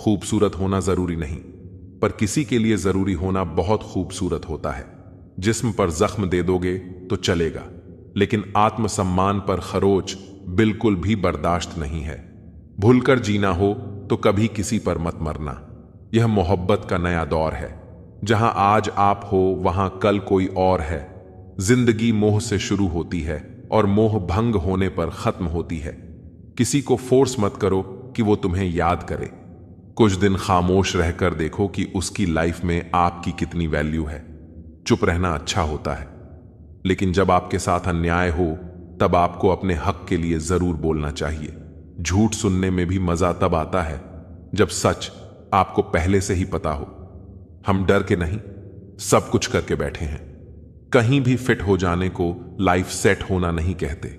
खूबसूरत होना जरूरी नहीं, पर किसी के लिए जरूरी होना बहुत खूबसूरत होता है। जिस्म पर जख्म दे दोगे तो चलेगा, लेकिन आत्मसम्मान पर खरोच बिल्कुल भी बर्दाश्त नहीं है। भूलकर जीना हो तो कभी किसी पर मत मरना। यह मोहब्बत का नया दौर है, जहां आज आप हो वहां कल कोई और है। जिंदगी मोह से शुरू होती है और मोह भंग होने पर खत्म होती है। किसी को फोर्स मत करो कि वो तुम्हें याद करे। कुछ दिन खामोश रहकर देखो कि उसकी लाइफ में आपकी कितनी वैल्यू है। चुप रहना अच्छा होता है, लेकिन जब आपके साथ अन्याय हो तब आपको अपने हक के लिए जरूर बोलना चाहिए। झूठ सुनने में भी मजा तब आता है जब सच आपको पहले से ही पता हो। हम डर के नहीं, सब कुछ करके बैठे हैं। कहीं भी फिट हो जाने को लाइफ सेट होना नहीं कहते।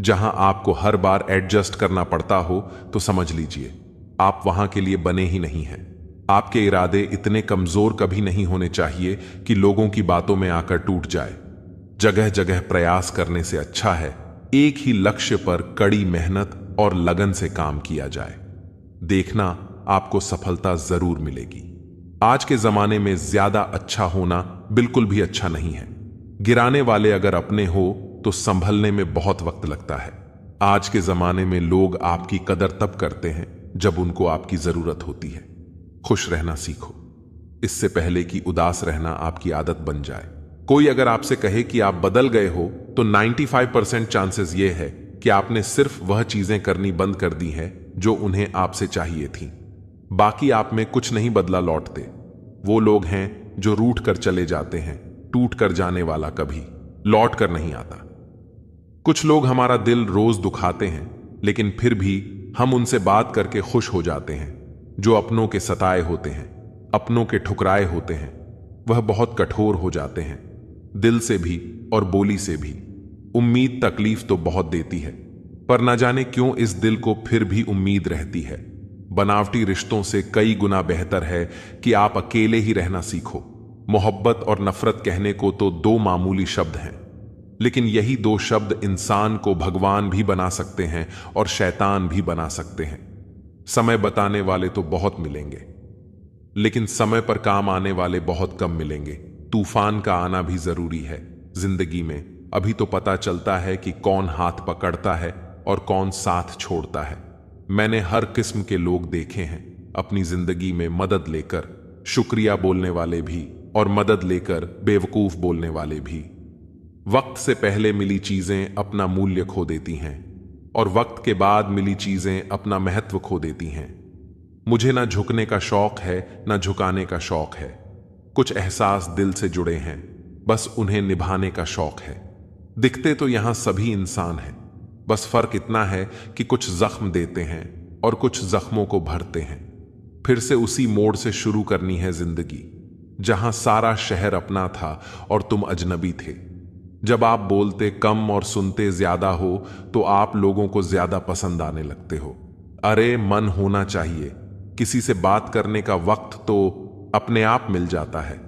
जहां आपको हर बार एडजस्ट करना पड़ता हो तो समझ लीजिए आप वहां के लिए बने ही नहीं हैं। आपके इरादे इतने कमजोर कभी नहीं होने चाहिए कि लोगों की बातों में आकर टूट जाए। जगह जगह प्रयास करने से अच्छा है एक ही लक्ष्य पर कड़ी मेहनत और लगन से काम किया जाए। देखना आपको सफलता जरूर मिलेगी। आज के जमाने में ज्यादा अच्छा होना बिल्कुल भी अच्छा नहीं है। गिराने वाले अगर अपने हो तो संभलने में बहुत वक्त लगता है। आज के जमाने में लोग आपकी कदर तब करते हैं जब उनको आपकी जरूरत होती है। खुश रहना सीखो, इससे पहले कि उदास रहना आपकी आदत बन जाए। कोई अगर आपसे कहे कि आप बदल गए हो तो 95% चांसेस ये है कि आपने सिर्फ वह चीजें करनी बंद कर दी हैं जो उन्हें आपसे चाहिए थी। बाकी आप में कुछ नहीं बदला लौटते। वो लोग हैं जो रूठ कर चले जाते हैं, टूट कर जाने वाला कभी लौट कर नहीं आता। कुछ लोग हमारा दिल रोज दुखाते हैं, लेकिन फिर भी हम उनसे बात करके खुश हो जाते हैं। जो अपनों के सताए होते हैं, अपनों के ठुकराए होते हैं, वह बहुत कठोर हो जाते हैं, दिल से भी और बोली से भी। उम्मीद तकलीफ तो बहुत देती है, पर न जाने क्यों इस दिल को फिर भी उम्मीद रहती है। बनावटी रिश्तों से कई गुना बेहतर है कि आप अकेले ही रहना सीखो। मोहब्बत और नफरत कहने को तो दो मामूली शब्द हैं, लेकिन यही दो शब्द इंसान को भगवान भी बना सकते हैं और शैतान भी बना सकते हैं। समय बताने वाले तो बहुत मिलेंगे, लेकिन समय पर काम आने वाले बहुत कम मिलेंगे। तूफान का आना भी जरूरी है जिंदगी में। अभी तो पता चलता है कि कौन हाथ पकड़ता है और कौन साथ छोड़ता है। मैंने हर किस्म के लोग देखे हैं अपनी जिंदगी में, मदद लेकर शुक्रिया बोलने वाले भी और मदद लेकर बेवकूफ बोलने वाले भी। वक्त से पहले मिली चीजें अपना मूल्य खो देती हैं और वक्त के बाद मिली चीजें अपना महत्व खो देती हैं। मुझे ना झुकने का शौक है ना झुकाने का शौक है। कुछ एहसास दिल से जुड़े हैं, बस उन्हें निभाने का शौक है। दिखते तो यहां सभी इंसान हैं, बस फर्क इतना है कि कुछ जख्म देते हैं और कुछ जख्मों को भरते हैं। फिर से उसी मोड़ से शुरू करनी है जिंदगी, जहां सारा शहर अपना था और तुम अजनबी थे। जब आप बोलते कम और सुनते ज्यादा हो तो आप लोगों को ज्यादा पसंद आने लगते हो। अरे मन होना चाहिए, किसी से बात करने का वक्त तो अपने आप मिल जाता है।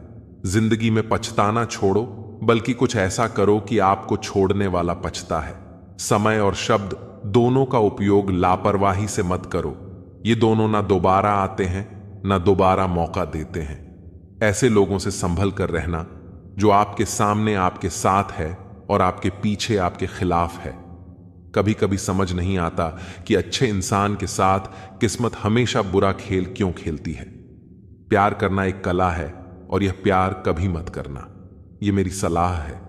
जिंदगी में पछताना छोड़ो, बल्कि कुछ ऐसा करो कि आपको छोड़ने वाला पछता है। समय और शब्द दोनों का उपयोग लापरवाही से मत करो। ये दोनों ना दोबारा आते हैं ना दोबारा मौका देते हैं। ऐसे लोगों से संभल कर रहना जो आपके सामने आपके साथ है और आपके पीछे आपके खिलाफ है। कभी कभी समझ नहीं आता कि अच्छे इंसान के साथ किस्मत हमेशा बुरा खेल क्यों खेलती है। प्यार करना एक कला है और यह प्यार कभी मत करना, यह मेरी सलाह है।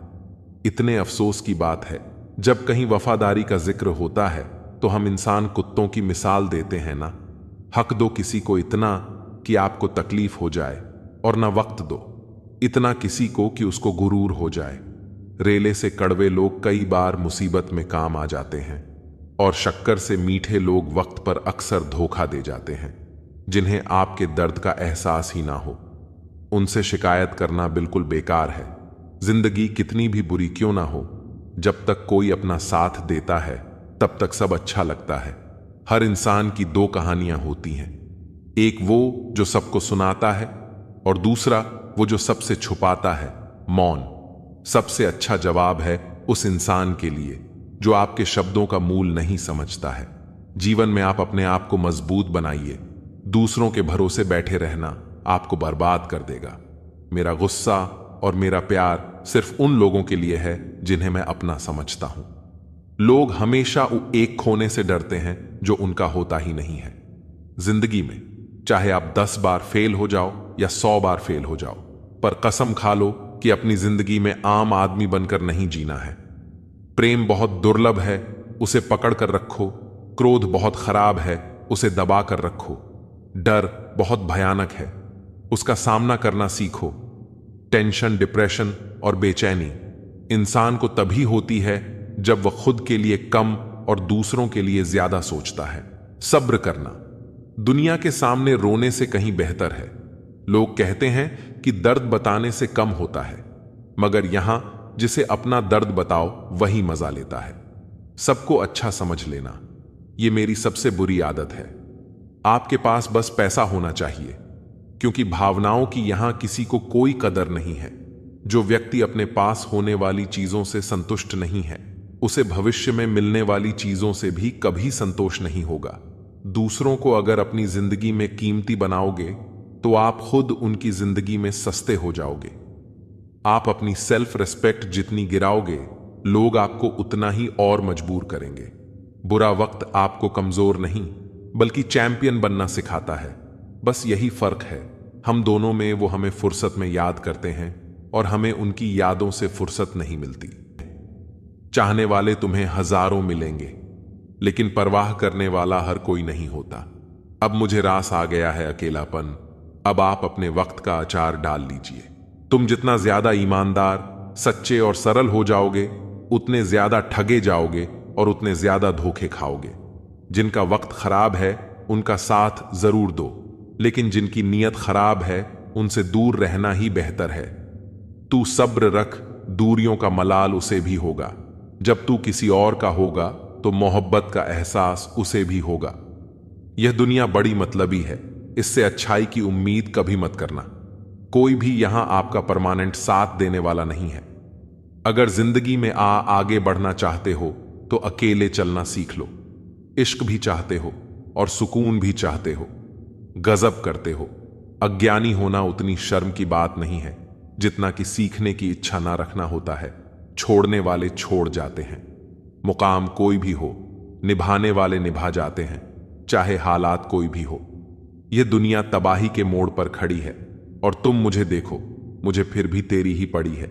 इतने अफसोस की बात है, जब कहीं वफादारी का जिक्र होता है तो हम इंसान कुत्तों की मिसाल देते हैं ना। हक दो किसी को इतना कि आपको तकलीफ हो जाए, और ना वक्त दो इतना किसी को कि उसको गुरूर हो जाए। रेले से कड़वे लोग कई बार मुसीबत में काम आ जाते हैं, और शक्कर से मीठे लोग वक्त पर अक्सर धोखा दे जाते हैं। जिन्हें आपके दर्द का एहसास ही ना हो, उनसे शिकायत करना बिल्कुल बेकार है। जिंदगी कितनी भी बुरी क्यों ना हो, जब तक कोई अपना साथ देता है तब तक सब अच्छा लगता है। हर इंसान की दो कहानियां होती हैं, एक वो जो सबको सुनाता है और दूसरा वो जो सबसे छुपाता है, मौन। सबसे अच्छा जवाब है उस इंसान के लिए जो आपके शब्दों का मूल नहीं समझता है। जीवन में आप अपने आप को मजबूत बनाइए, दूसरों के भरोसे बैठे रहना आपको बर्बाद कर देगा। मेरा गुस्सा और मेरा प्यार सिर्फ उन लोगों के लिए है जिन्हें मैं अपना समझता हूं। लोग हमेशा एक खोने से डरते हैं जो उनका होता ही नहीं है। जिंदगी में चाहे आप 10 बार फेल हो जाओ या 100 बार फेल हो जाओ, पर कसम खा लो कि अपनी जिंदगी में आम आदमी बनकर नहीं जीना है। प्रेम बहुत दुर्लभ है, उसे पकड़ कर रखो। क्रोध बहुत खराब है, उसे दबा कर रखो। डर बहुत भयानक है, उसका सामना करना सीखो। टेंशन, डिप्रेशन और बेचैनी इंसान को तभी होती है जब वह खुद के लिए कम और दूसरों के लिए ज्यादा सोचता है। सब्र करना दुनिया के सामने रोने से कहीं बेहतर है। लोग कहते हैं कि दर्द बताने से कम होता है, मगर यहां जिसे अपना दर्द बताओ वही मजा लेता है। सबको अच्छा समझ लेना, यह मेरी सबसे बुरी आदत है। आपके पास बस पैसा होना चाहिए, क्योंकि भावनाओं की यहां किसी को कोई कदर नहीं है। जो व्यक्ति अपने पास होने वाली चीजों से संतुष्ट नहीं है, उसे भविष्य में मिलने वाली चीजों से भी कभी संतोष नहीं होगा। दूसरों को अगर अपनी जिंदगी में कीमती बनाओगे तो आप खुद उनकी जिंदगी में सस्ते हो जाओगे। आप अपनी सेल्फ रिस्पेक्ट जितनी गिराओगे, लोग आपको उतना ही और मजबूर करेंगे। बुरा वक्त आपको कमजोर नहीं बल्कि चैंपियन बनना सिखाता है। बस यही फर्क है हम दोनों में। वो हमें फुर्सत में याद करते हैं और हमें उनकी यादों से फुर्सत नहीं मिलती। चाहने वाले तुम्हें हजारों मिलेंगे, लेकिन परवाह करने वाला हर कोई नहीं होता। अब मुझे रास आ गया है अकेलापन। अब आप अपने वक्त का अचार डाल लीजिए। तुम जितना ज्यादा ईमानदार, सच्चे और सरल हो जाओगे, उतने ज्यादा ठगे जाओगे और उतने ज्यादा धोखे खाओगे। जिनका वक्त खराब है उनका साथ जरूर दो, लेकिन जिनकी नीयत खराब है उनसे दूर रहना ही बेहतर है। तू सब्र रख, दूरियों का मलाल उसे भी होगा। जब तू किसी और का होगा तो मोहब्बत का एहसास उसे भी होगा। यह दुनिया बड़ी मतलबी है, इससे अच्छाई की उम्मीद कभी मत करना। कोई भी यहां आपका परमानेंट साथ देने वाला नहीं है। अगर जिंदगी में आगे बढ़ना चाहते हो तो अकेले चलना सीख लो। इश्क भी चाहते हो और सुकून भी चाहते हो, गजब करते हो। अज्ञानी होना उतनी शर्म की बात नहीं है जितना कि सीखने की इच्छा ना रखना होता है। छोड़ने वाले छोड़ जाते हैं। मुकाम कोई भी हो, निभाने वाले निभा जाते हैं, चाहे हालात कोई भी हो। यह दुनिया तबाही के मोड़ पर खड़ी है और तुम मुझे देखो, मुझे फिर भी तेरी ही पड़ी है।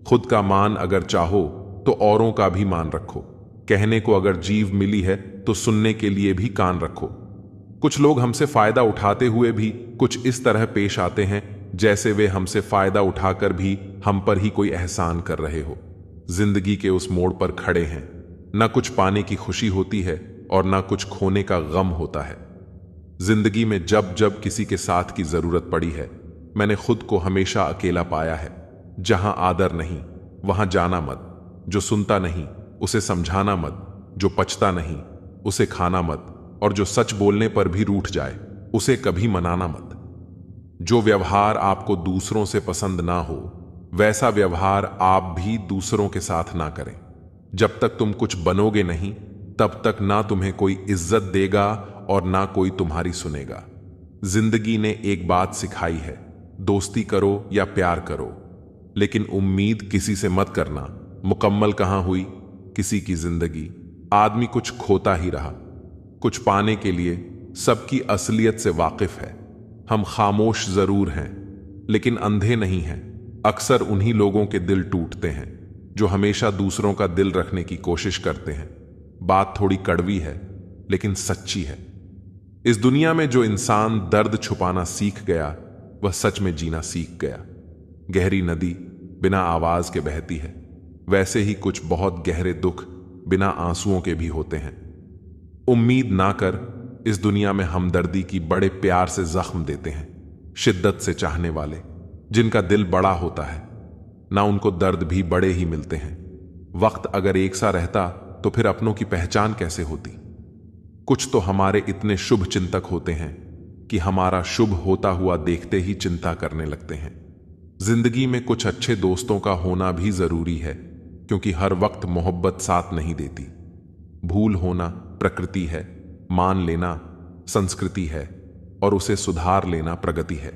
खुद का मान अगर चाहो तो औरों का भी मान रखो। कहने को अगर जीव मिली है तो सुनने के लिए भी कान रखो। कुछ लोग हमसे फायदा उठाते हुए भी कुछ इस तरह पेश आते हैं जैसे वे हमसे फायदा उठाकर भी हम पर ही कोई एहसान कर रहे हो। जिंदगी के उस मोड़ पर खड़े हैं, ना कुछ पाने की खुशी होती है और ना कुछ खोने का गम होता है। जिंदगी में जब जब किसी के साथ की जरूरत पड़ी है, मैंने खुद को हमेशा अकेला पाया है। जहां आदर नहीं वहां जाना मत। जो सुनता नहीं उसे समझाना मत। जो पचता नहीं उसे खाना मत। और जो सच बोलने पर भी रूठ जाए उसे कभी मनाना मत। जो व्यवहार आपको दूसरों से पसंद ना हो, वैसा व्यवहार आप भी दूसरों के साथ ना करें। जब तक तुम कुछ बनोगे नहीं, तब तक ना तुम्हें कोई इज्जत देगा और ना कोई तुम्हारी सुनेगा। जिंदगी ने एक बात सिखाई है, दोस्ती करो या प्यार करो, लेकिन उम्मीद किसी से मत करना। मुकम्मल कहां हुई किसी की जिंदगी। आदमी कुछ खोता ही रहा। कुछ पाने के लिए सबकी असलियत से वाकिफ है। हम खामोश जरूर हैं, लेकिन अंधे नहीं हैं। अक्सर उन्हीं लोगों के दिल टूटते हैं जो हमेशा दूसरों का दिल रखने की कोशिश करते हैं। बात थोड़ी कड़वी है, लेकिन सच्ची है। इस दुनिया में जो इंसान दर्द छुपाना सीख गया, वह सच में जीना सीख गया। गहरी नदी बिना आवाज के बहती है, वैसे ही कुछ बहुत गहरे दुख बिना आंसुओं के भी होते हैं। उम्मीद ना कर, इस दुनिया में हमदर्दी की बड़े प्यार से जख्म देते हैं। शिद्दत से चाहने वाले, जिनका दिल बड़ा होता है, ना उनको दर्द भी बड़े ही मिलते हैं। वक्त अगर एक सा रहता तो फिर अपनों की पहचान कैसे होती। कुछ तो हमारे इतने शुभ चिंतक होते हैं कि हमारा शुभ होता हुआ देखते ही चिंता करने लगते हैं। जिंदगी में कुछ अच्छे दोस्तों का होना भी जरूरी है, क्योंकि हर वक्त मोहब्बत साथ नहीं देती। भूल होना प्रकृति है, मान लेना संस्कृति है, और उसे सुधार लेना प्रगति है।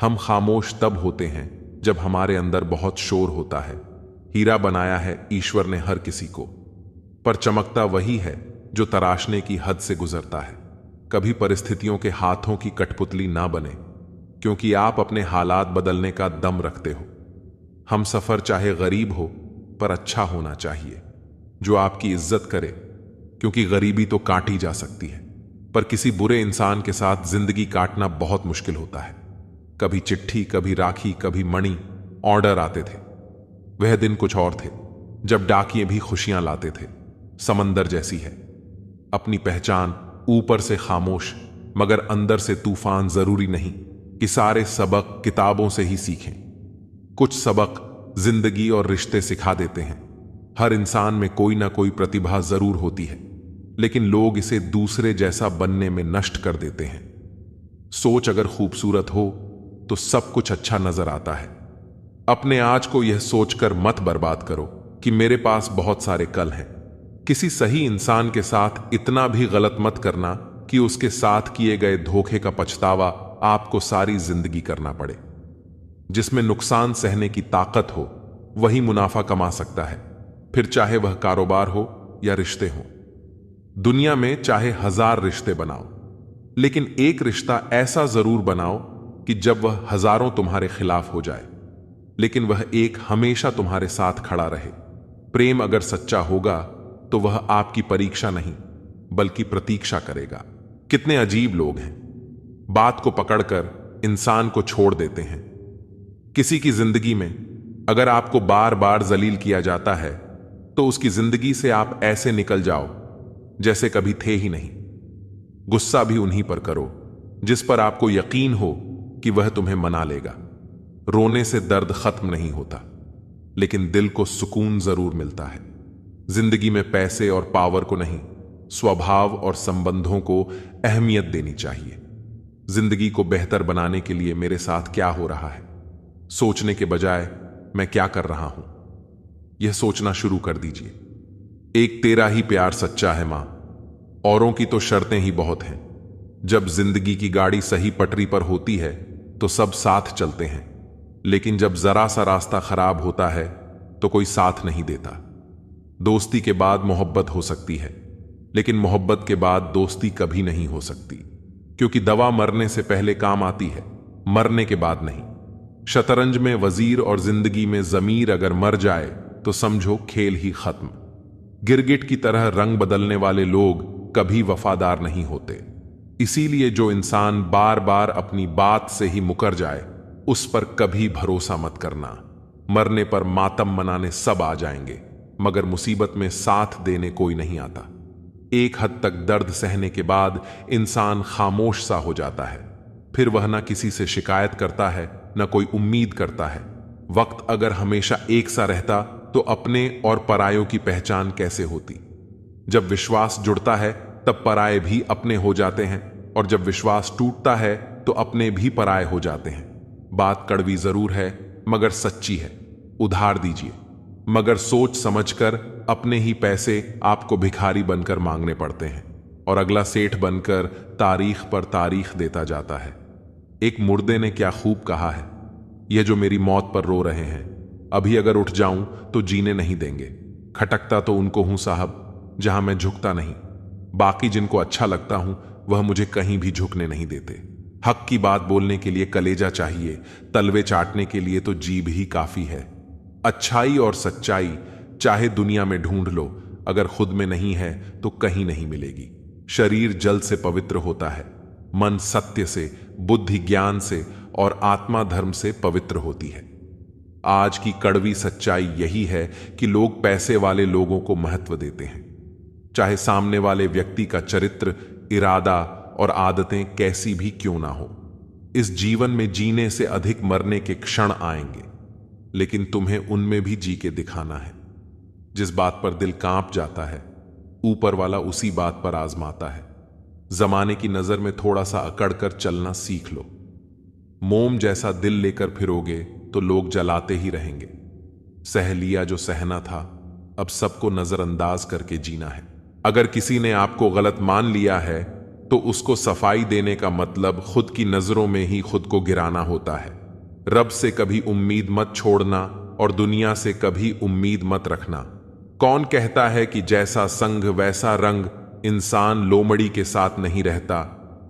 हम खामोश तब होते हैं जब हमारे अंदर बहुत शोर होता है। हीरा बनाया है ईश्वर ने हर किसी को, पर चमकता वही है जो तराशने की हद से गुजरता है। कभी परिस्थितियों के हाथों की कठपुतली ना बने, क्योंकि आप अपने हालात बदलने का दम रखते हो। हम सफर चाहे गरीब हो पर अच्छा होना चाहिए, जो आपकी इज्जत करे, क्योंकि गरीबी तो काटी जा सकती है, पर किसी बुरे इंसान के साथ जिंदगी काटना बहुत मुश्किल होता है। कभी चिट्ठी, कभी राखी, कभी मणि ऑर्डर आते थे। वह दिन कुछ और थे जब डाकिये भी खुशियां लाते थे। समंदर जैसी है अपनी पहचान, ऊपर से खामोश मगर अंदर से तूफान। जरूरी नहीं कि सारे सबक किताबों से ही सीखें। कुछ सबक जिंदगी और रिश्ते सिखा देते हैं। हर इंसान में कोई ना कोई प्रतिभा जरूर होती है, लेकिन लोग इसे दूसरे जैसा बनने में नष्ट कर देते हैं। सोच अगर खूबसूरत हो तो सब कुछ अच्छा नजर आता है। अपने आज को यह सोचकर मत बर्बाद करो कि मेरे पास बहुत सारे कल हैं। किसी सही इंसान के साथ इतना भी गलत मत करना कि उसके साथ किए गए धोखे का पछतावा आपको सारी जिंदगी करना पड़े। जिसमें नुकसान सहने की ताकत हो वही मुनाफा कमा सकता है, फिर चाहे वह कारोबार हो या रिश्ते हो। दुनिया में चाहे 1000 रिश्ते बनाओ, लेकिन एक रिश्ता ऐसा जरूर बनाओ कि जब वह हजारों तुम्हारे खिलाफ हो जाए, लेकिन वह एक हमेशा तुम्हारे साथ खड़ा रहे। प्रेम अगर सच्चा होगा तो वह आपकी परीक्षा नहीं बल्कि प्रतीक्षा करेगा। कितने अजीब लोग हैं, बात को पकड़कर इंसान को छोड़ देते हैं। किसी की जिंदगी में अगर आपको बार बार जलील किया जाता है तो उसकी जिंदगी से आप ऐसे निकल जाओ जैसे कभी थे ही नहीं। गुस्सा भी उन्हीं पर करो जिस पर आपको यकीन हो कि वह तुम्हें मना लेगा। रोने से दर्द खत्म नहीं होता, लेकिन दिल को सुकून जरूर मिलता है। जिंदगी में पैसे और पावर को नहीं, स्वभाव और संबंधों को अहमियत देनी चाहिए। जिंदगी को बेहतर बनाने के लिए मेरे साथ क्या हो रहा है, सोचने के बजाय मैं क्या कर रहा हूं, यह सोचना शुरू कर दीजिए। एक तेरा ही प्यार सच्चा है मां, औरों की तो शर्तें ही बहुत हैं। जब जिंदगी की गाड़ी सही पटरी पर होती है तो सब साथ चलते हैं, लेकिन जब जरा सा रास्ता खराब होता है तो कोई साथ नहीं देता। दोस्ती के बाद मोहब्बत हो सकती है, लेकिन मोहब्बत के बाद दोस्ती कभी नहीं हो सकती, क्योंकि दवा मरने से पहले काम आती है, मरने के बाद नहीं। शतरंज में वजीर और जिंदगी में जमीर अगर मर जाए तो समझो खेल ही खत्म। गिरगिट की तरह रंग बदलने वाले लोग कभी वफादार नहीं होते। इसीलिए जो इंसान बार बार अपनी बात से ही मुकर जाए उस पर कभी भरोसा मत करना। मरने पर मातम मनाने सब आ जाएंगे, मगर मुसीबत में साथ देने कोई नहीं आता। एक हद तक दर्द सहने के बाद इंसान खामोश सा हो जाता है, फिर वह ना किसी से शिकायत करता है न कोई उम्मीद करता है। वक्त अगर हमेशा एक सा रहता तो अपने और परायों की पहचान कैसे होती। जब विश्वास जुड़ता है तब पराये भी अपने हो जाते हैं, और जब विश्वास टूटता है तो अपने भी पराये हो जाते हैं। बात कड़वी जरूर है मगर सच्ची है। उधार दीजिए, मगर सोच समझकर। अपने ही पैसे आपको भिखारी बनकर मांगने पड़ते हैं, और अगला सेठ बनकर तारीख पर तारीख देता जाता है। एक मुर्दे ने क्या खूब कहा है, यह जो मेरी मौत पर रो रहे हैं, अभी अगर उठ जाऊं तो जीने नहीं देंगे। खटकता तो उनको हूं साहब जहां मैं झुकता नहीं। बाकी जिनको अच्छा लगता हूं वह मुझे कहीं भी झुकने नहीं देते। हक की बात बोलने के लिए कलेजा चाहिए, तलवे चाटने के लिए तो जीभ ही काफी है। अच्छाई और सच्चाई चाहे दुनिया में ढूंढ लो, अगर खुद में नहीं है तो कहीं नहीं मिलेगी। शरीर जल से पवित्र होता है, मन सत्य से, बुद्धि ज्ञान से और आत्मा धर्म से पवित्र होती है। आज की कड़वी सच्चाई यही है कि लोग पैसे वाले लोगों को महत्व देते हैं, चाहे सामने वाले व्यक्ति का चरित्र, इरादा और आदतें कैसी भी क्यों ना हो। इस जीवन में जीने से अधिक मरने के क्षण आएंगे, लेकिन तुम्हें उनमें भी जी के दिखाना है। जिस बात पर दिल कांप जाता है, ऊपर वाला उसी बात पर आजमाता है। जमाने की नजर में थोड़ा सा अकड़ कर चलना सीख लो। मोम जैसा दिल लेकर फिरोगे तो लोग जलाते ही रहेंगे। सह लिया जो सहना था, अब सबको नजरअंदाज करके जीना है। अगर किसी ने आपको गलत मान लिया है तो उसको सफाई देने का मतलब खुद की नजरों में ही खुद को गिराना होता है। रब से कभी उम्मीद मत छोड़ना और दुनिया से कभी उम्मीद मत रखना। कौन कहता है कि जैसा संग वैसा रंग, इंसान लोमड़ी के साथ नहीं रहता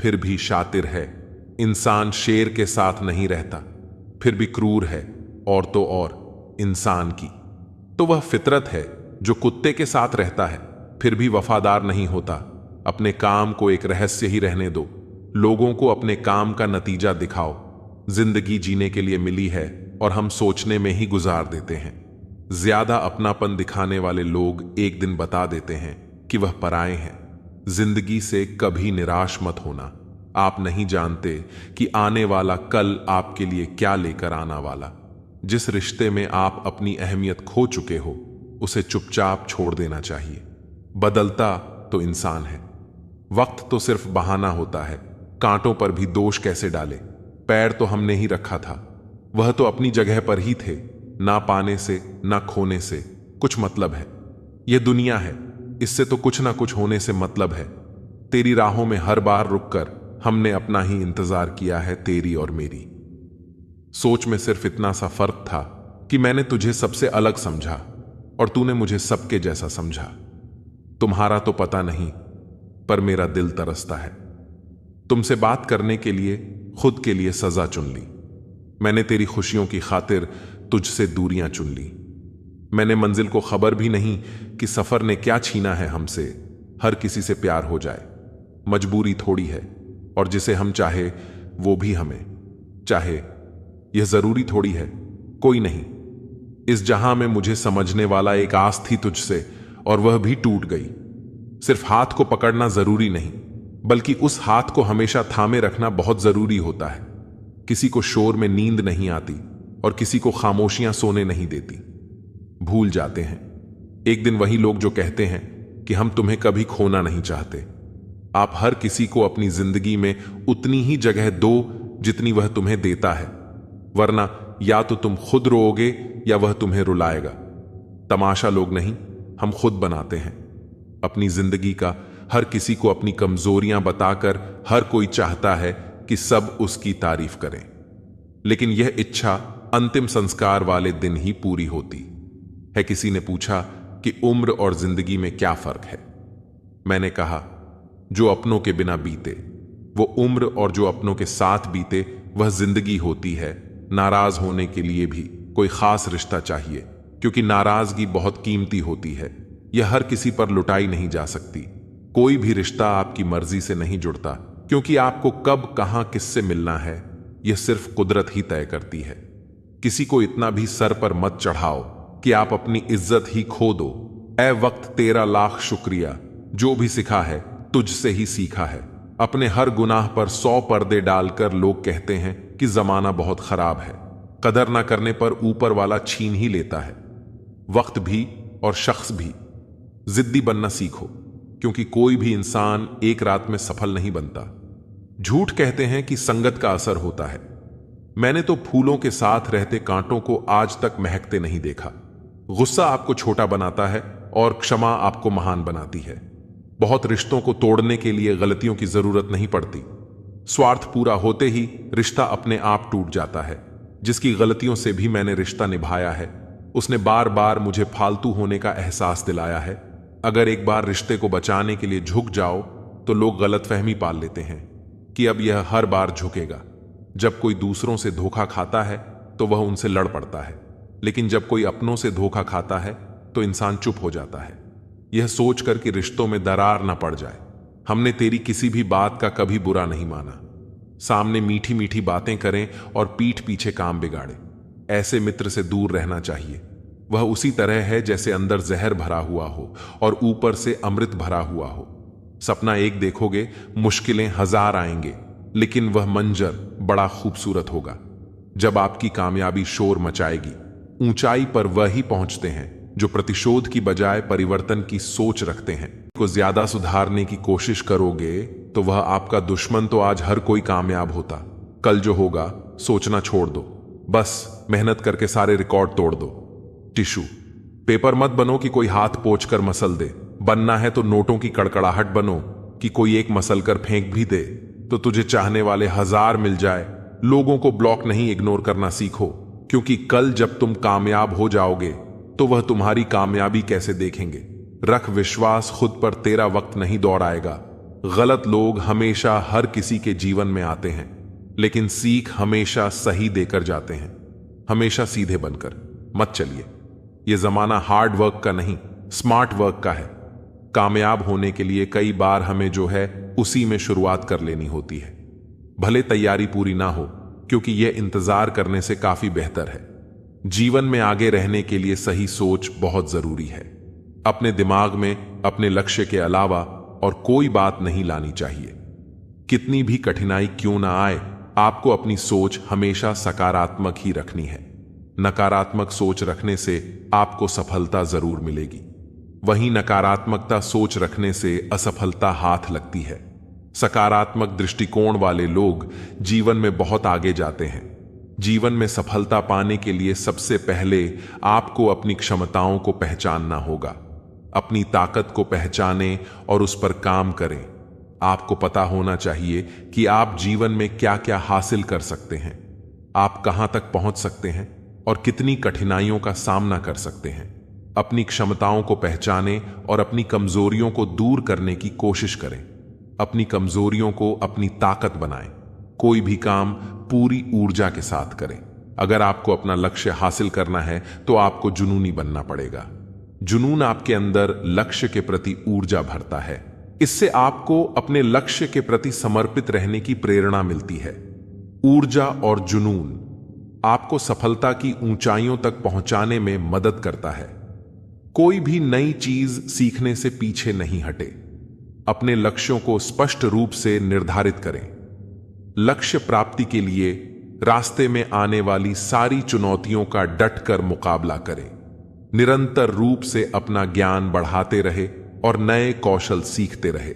फिर भी शातिर है, इंसान शेर के साथ नहीं रहता फिर भी क्रूर है, और तो और इंसान की तो वह फितरत है जो कुत्ते के साथ रहता है फिर भी वफादार नहीं होता। अपने काम को एक रहस्य ही रहने दो, लोगों को अपने काम का नतीजा दिखाओ। जिंदगी जीने के लिए मिली है और हम सोचने में ही गुजार देते हैं। ज्यादा अपनापन दिखाने वाले लोग एक दिन बता देते हैं कि वह पराए हैं। जिंदगी से कभी निराश मत होना। आप नहीं जानते कि आने वाला कल आपके लिए क्या लेकर आना वाला। जिस रिश्ते में आप अपनी अहमियत खो चुके हो उसे चुपचाप छोड़ देना चाहिए। बदलता तो इंसान है, वक्त तो सिर्फ बहाना होता है। कांटों पर भी दोष कैसे डाले, पैर तो हमने ही रखा था, वह तो अपनी जगह पर ही थे। ना पाने से ना खोने से कुछ मतलब है। यह दुनिया है, इससे तो कुछ ना कुछ होने से मतलब है। तेरी राहों में हर बार रुककर हमने अपना ही इंतजार किया है, तेरी और मेरी। सोच में सिर्फ इतना सा फर्क था कि मैंने तुझे सबसे अलग समझा और तूने मुझे सबके जैसा समझा। तुम्हारा तो पता नहीं, पर मेरा दिल तरसता है। तुमसे बात करने के लिए खुद के लिए सजा चुन ली। मैंने तेरी खुशियों की खातिर तुझसे दूरियां चुन ली। मैंने मंजिल को खबर भी नहीं कि सफर ने क्या छीना है हमसे। हर किसी से प्यार हो जाए मजबूरी थोड़ी है, और जिसे हम चाहे वो भी हमें चाहे, यह जरूरी थोड़ी है। कोई नहीं, इस जहां में मुझे समझने वाला एक आस थी तुझसे, और वह भी टूट गई। सिर्फ हाथ को पकड़ना जरूरी नहीं, बल्कि उस हाथ को हमेशा थामे रखना बहुत जरूरी होता है। किसी को शोर में नींद नहीं आती और किसी को खामोशियां सोने नहीं देती। भूल जाते हैं एक दिन वही लोग जो कहते हैं कि हम तुम्हें कभी खोना नहीं चाहते। आप हर किसी को अपनी जिंदगी में उतनी ही जगह दो जितनी वह तुम्हें देता है, वरना या तो तुम खुद रोओगे या वह तुम्हें रुलाएगा। तमाशा लोग नहीं, हम खुद बनाते हैं अपनी जिंदगी का। हर किसी को अपनी कमजोरियां बताकर हर कोई चाहता है कि सब उसकी तारीफ करें, लेकिन यह इच्छा अंतिम संस्कार वाले दिन ही पूरी होती है। किसी ने पूछा कि उम्र और जिंदगी में क्या फर्क है। मैंने कहा, जो अपनों के बिना बीते वो उम्र, और जो अपनों के साथ बीते वह जिंदगी होती है। नाराज होने के लिए भी कोई खास रिश्ता चाहिए, क्योंकि नाराजगी बहुत कीमती होती है। यह हर किसी पर लुटाई नहीं जा सकती। कोई भी रिश्ता आपकी मर्जी से नहीं जुड़ता, क्योंकि आपको कब कहां किससे मिलना है यह सिर्फ कुदरत ही तय करती है। किसी को इतना भी सर पर मत चढ़ाओ कि आप अपनी इज्जत ही खो दो। ऐ वक्त तेरा लाख शुक्रिया, जो भी सिखा है तुझसे ही सीखा है। अपने हर गुनाह पर 100 पर्दे डालकर लोग कहते हैं कि जमाना बहुत खराब है। कदर ना करने पर ऊपर वाला छीन ही लेता है। वक्त भी और शख्स भी। जिद्दी बनना सीखो, क्योंकि कोई भी इंसान एक रात में सफल नहीं बनता। झूठ कहते हैं कि संगत का असर होता है। मैंने तो फूलों के साथ रहते कांटों को आज तक महकते नहीं देखा। गुस्सा आपको छोटा बनाता है और क्षमा आपको महान बनाती है। बहुत रिश्तों को तोड़ने के लिए गलतियों की जरूरत नहीं पड़ती। स्वार्थ पूरा होते ही रिश्ता अपने आप टूट जाता है। जिसकी गलतियों से भी मैंने रिश्ता निभाया है, उसने बार बार मुझे फालतू होने का एहसास दिलाया है। अगर एक बार रिश्ते को बचाने के लिए झुक जाओ तो लोग गलतफहमी पाल लेते हैं कि अब यह हर बार झुकेगा। जब कोई दूसरों से धोखा खाता है तो वह उनसे लड़ पड़ता है, लेकिन जब कोई अपनों से धोखा खाता है तो इंसान चुप हो जाता है, यह सोचकर कि रिश्तों में दरार न पड़ जाए। हमने तेरी किसी भी बात का कभी बुरा नहीं माना। सामने मीठी मीठी बातें करें और पीठ पीछे काम बिगाड़े, ऐसे मित्र से दूर रहना चाहिए। वह उसी तरह है जैसे अंदर जहर भरा हुआ हो और ऊपर से अमृत भरा हुआ हो। सपना एक देखोगे, मुश्किलें 1000 आएंगे, लेकिन वह मंजर बड़ा खूबसूरत होगा। जब आपकी कामयाबी शोर मचाएगी, ऊंचाई पर वही पहुंचते हैं जो प्रतिशोध की बजाय परिवर्तन की सोच रखते हैं। को ज्यादा सुधारने की कोशिश करोगे तो वह आपका दुश्मन तो आज हर कोई कामयाब होता, कल जो होगा सोचना छोड़ दो। बस मेहनत करके सारे रिकॉर्ड तोड़ दो। टिश्यू पेपर मत बनो कि कोई हाथ पोंछ कर मसल दे। बनना है तो नोटों की कड़कड़ाहट बनो कि कोई एक मसलकर फेंक भी दे तो तुझे चाहने वाले 1000 मिल जाए। लोगों को ब्लॉक नहीं, इग्नोर करना सीखो, क्योंकि कल जब तुम कामयाब हो जाओगे तो वह तुम्हारी कामयाबी कैसे देखेंगे। रख विश्वास खुद पर, तेरा वक्त नहीं दौड़ आएगा। गलत लोग हमेशा हर किसी के जीवन में आते हैं, लेकिन सीख हमेशा सही देकर जाते हैं। हमेशा सीधे बनकर मत चलिए। यह जमाना हार्ड वर्क का नहीं, स्मार्ट वर्क का है। कामयाब होने के लिए कई बार हमें जो है उसी में शुरुआत कर लेनी होती है, भले तैयारी पूरी ना हो, क्योंकि यह इंतजार करने से काफी बेहतर है। जीवन में आगे रहने के लिए सही सोच बहुत जरूरी है। अपने दिमाग में अपने लक्ष्य के अलावा और कोई बात नहीं लानी चाहिए। कितनी भी कठिनाई क्यों ना आए, आपको अपनी सोच हमेशा सकारात्मक ही रखनी है। नकारात्मक सोच रखने से आपको सफलता जरूर मिलेगी, वहीं नकारात्मकता सोच रखने से असफलता हाथ लगती है। सकारात्मक दृष्टिकोण वाले लोग जीवन में बहुत आगे जाते हैं। जीवन में सफलता पाने के लिए सबसे पहले आपको अपनी क्षमताओं को पहचानना होगा। अपनी ताकत को पहचानें और उस पर काम करें। आपको पता होना चाहिए कि आप जीवन में क्या क्या हासिल कर सकते हैं, आप कहां तक पहुंच सकते हैं और कितनी कठिनाइयों का सामना कर सकते हैं। अपनी क्षमताओं को पहचानें और अपनी कमजोरियों को दूर करने की कोशिश करें। अपनी कमजोरियों को अपनी ताकत बनाएं। कोई भी काम पूरी ऊर्जा के साथ करें। अगर आपको अपना लक्ष्य हासिल करना है तो आपको जुनूनी बनना पड़ेगा। जुनून आपके अंदर लक्ष्य के प्रति ऊर्जा भरता है। इससे आपको अपने लक्ष्य के प्रति समर्पित रहने की प्रेरणा मिलती है। ऊर्जा और जुनून आपको सफलता की ऊंचाइयों तक पहुंचाने में मदद करता है। कोई भी नई चीज सीखने से पीछे नहीं हटे। अपने लक्ष्यों को स्पष्ट रूप से निर्धारित करें। लक्ष्य प्राप्ति के लिए रास्ते में आने वाली सारी चुनौतियों का डटकर मुकाबला करें। निरंतर रूप से अपना ज्ञान बढ़ाते रहे और नए कौशल सीखते रहे।